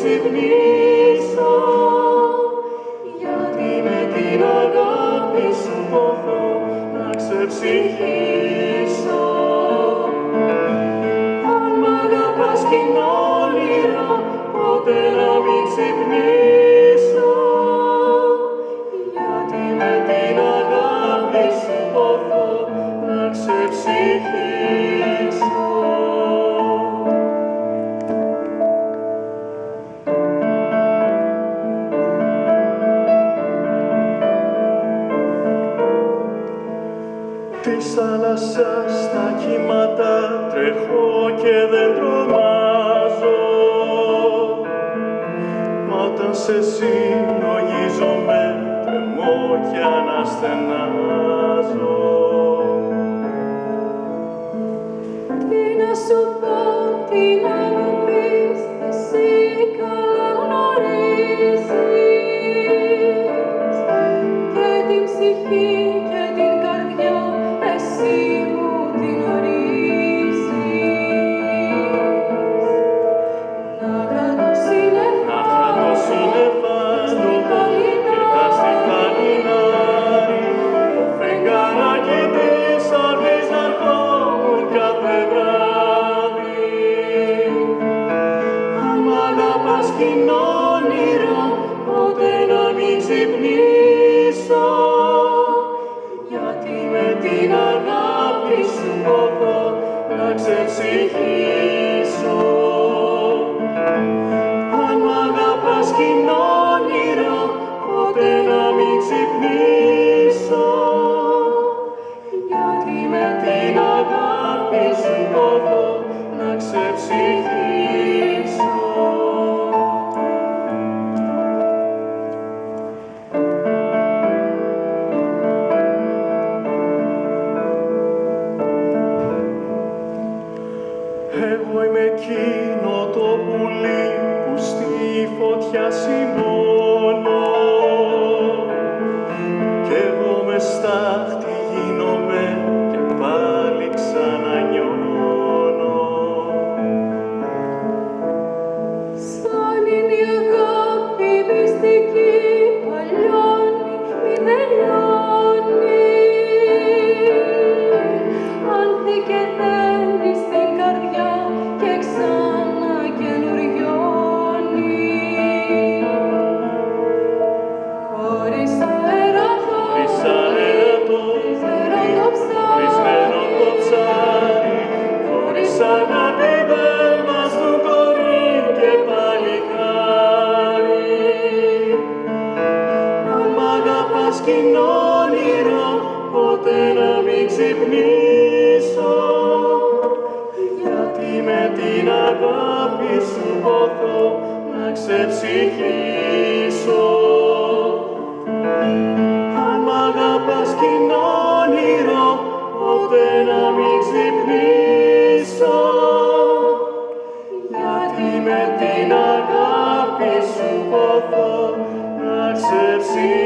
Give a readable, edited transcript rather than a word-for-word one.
ξυπνήσω, γιατί με την αγάπη σου ποθώ να ξεψυχήσω. Αν μ' αγαπάς κι είναι όνειρο, ποτέ να μην ξυπνήσω, γιατί με την αγάπη σου ποθώ να ξεψυχήσω. Της θάλασσας στα κύματα τρέχω και δεν τρομάζω, μα όταν σε συλλογίζομαι τρεμώ κι ανασθενάζω. Τι να σου πω, τι να μου πεις, εσύ καλά γνωρίζεις και την ψυχή και την καρδιά εσύ μου την ορίζεις. Να κρατώ συνεφάντο και τα στη χαλινάρι, το φεγγαράκι της αυγής να ερχόμουν κάθε βράδυ. Αν μ' αγαπάς κι είναι όνειρο, ποτέ να μην ξυπνήσω, γιατί με την αγάπη σου ποθώ να ξεψυχήσω. Αν μ' αγαπάς κι είναι όνειρο, ποτέ να μην ξυπνήσω, γιατί με την αγάπη σου ποθώ να ξεψυχήσω. Εγώ είμαι εκείνο το πουλί που στη φωτιά σημώνω, κι εγώ μες στάχτη γίνομαι και πάλι ξανανιώνω. σαν είναι η αγάπη μυστική, παλιώνει, μη τελειώνει. Άνθη και δένει στην καρδιά και ξανά καινουριώνει. Χωρίς αέρα το βρισμένο το ψάρι, χωρίς αγάπη δεν μας του κορί και παλικάρι. Αν μ' αγαπάς κι είναι όνειρο, ποτέ να μην ξυπνήσω, γιατί με την αγάπη σου ποθώ να ξεψυχήσω. Αν μ' αγαπάς κι είναι όνειρο, ποτέ να μην ξυπνήσω, γιατί με την αγάπη σου ποθώ να ξεψυχήσω.